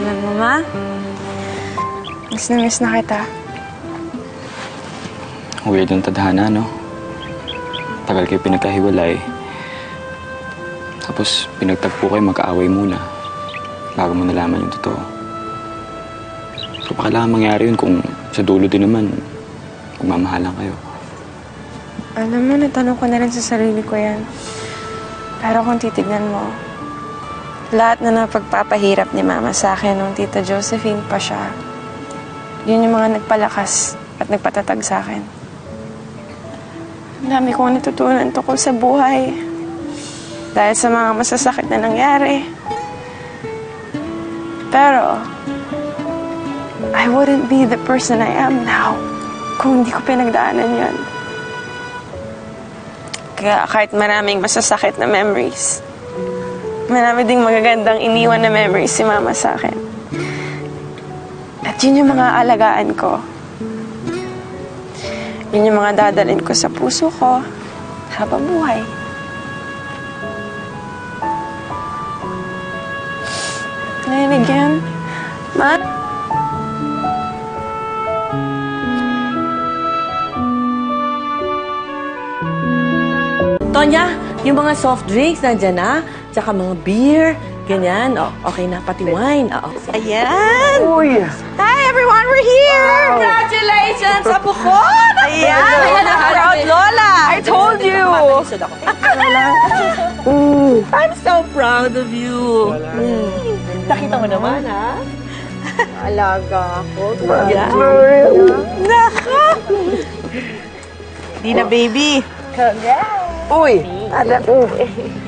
Alam mo, Ma? Miss na kita. Weird ang tadhana, no? Tagal kayo pinagkahiwalay. Tapos pinagtagpo kayo, magkaaway muna. Bago mo nalaman yung totoo. So, pa kailangan mangyari yun kung sa dulo din naman, magmamahalan kayo. Alam mo, natanong ko na rin sa sarili ko yan. Pero kung titignan mo, lahat na napagpapahirap ni Mama sa akin nung Tita Josephine pa siya, yun yung mga nagpalakas at nagpatatag sa akin. Ang dami kong natutunan tungkol sa buhay. Dahil sa mga masasakit na nangyari. Pero, I wouldn't be the person I am now kung hindi ko pinagdaanan yun. Kaya kahit maraming masasakit na memories, marami ding magagandang iniwan na memories si Mama sa akin. At yun yung mga alagaan ko. Yun yung mga dadalhin ko sa puso ko habang buhay. Narinig yan, Ma? Tonya, yung mga soft drinks nandyan na, tsaka mga beer, ganyan. O, okay na, pati wine. Oo. Ayan! Uy! Hi, everyone! We're here! Wow. Congratulations! Apo ko! Ayan! Ayan ang proud Lola! I told you! I'm so proud of you. Nakita mo naman, ha? Alaga ako. Yeah. Naka! Dina, baby. Congrats! Uy!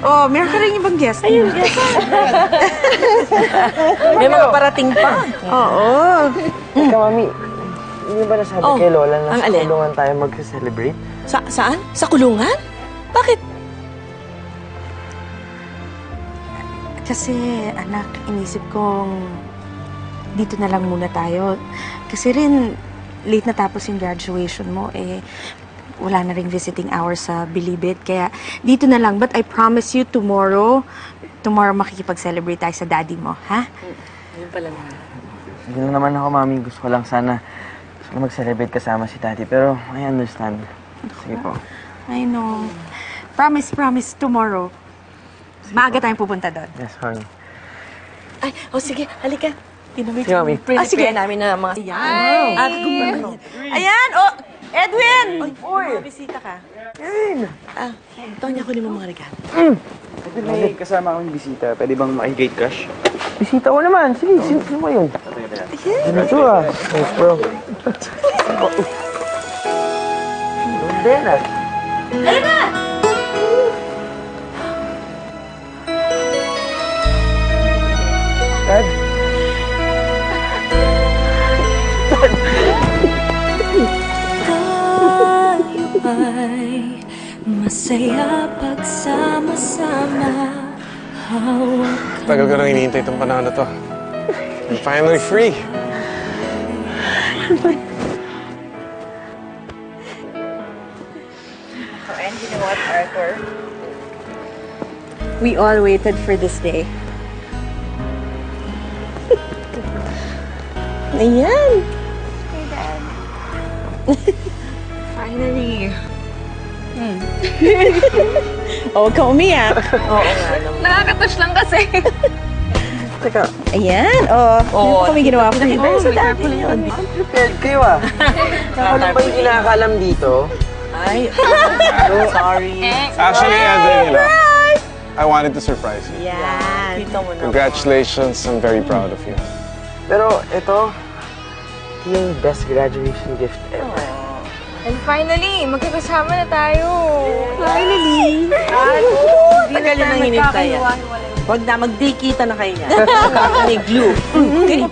Oh, meron ka rin ibang guest. Ayun, yes. May mga parating pa. Oo. Ika, Mami, hindi ba nasabi kay Lola na sa alin? kulungan tayo mag-celebrate? Saan? Sa kulungan? Bakit? Kasi, anak, inisip kong dito na lang muna tayo. Kasi rin, late na tapos yung graduation mo, wala na ring visiting hours sa Bilibid. Kaya, dito na lang. But I promise you, tomorrow makikipag-celebrate tayo sa daddy mo, ha? Ayun pala naman. Hindi lang naman ako, Mami. Gusto ko lang sana mag-celebrate kasama si Daddy. Pero, I understand. Sige po. I know. Promise, tomorrow. Maaga tayong pupunta doon. Yes, honey. Ay, sige, halika. Tinamit Sige, Mami. Sige namin na mga... Ayan! At gumano. Ayan! Oh, Edwin! Uy! Bisita ka. Edwin! Tonya, kunin mo mga regalo. May kasama akong bisita. Pwede bang makigate crush? Bisita ko naman. Sige, sino ba yun? Sino ito ah? Thanks, bro. Doon din ah. Halika! Dad? Ay masaya pagsama-sama. Tagal ko nang hinihintay itong panahon na to. I'm finally free. And you know what, Arthur? We all waited for this day. Ayan! Hey, Dad. Finally. Oh, huwag ka umiyak. Oo nga naman. Nakakatush lang kasi. Teka, Ayan, oh. Kami ginawa ko dito. Sa dati yun. prepared kayo ah. Ano ba yung kinakalam dito? Ay, sorry. Actually, Daniela, I wanted to surprise you. Yan. Kita mo na. Congratulations. I'm very proud of you. Pero ito yung best graduation gift ever. And finally, magkakasama na tayo. Finally! Tagal na nang hinintay. Huwag na, mag-day kita na kayo niya. May glue. Okay.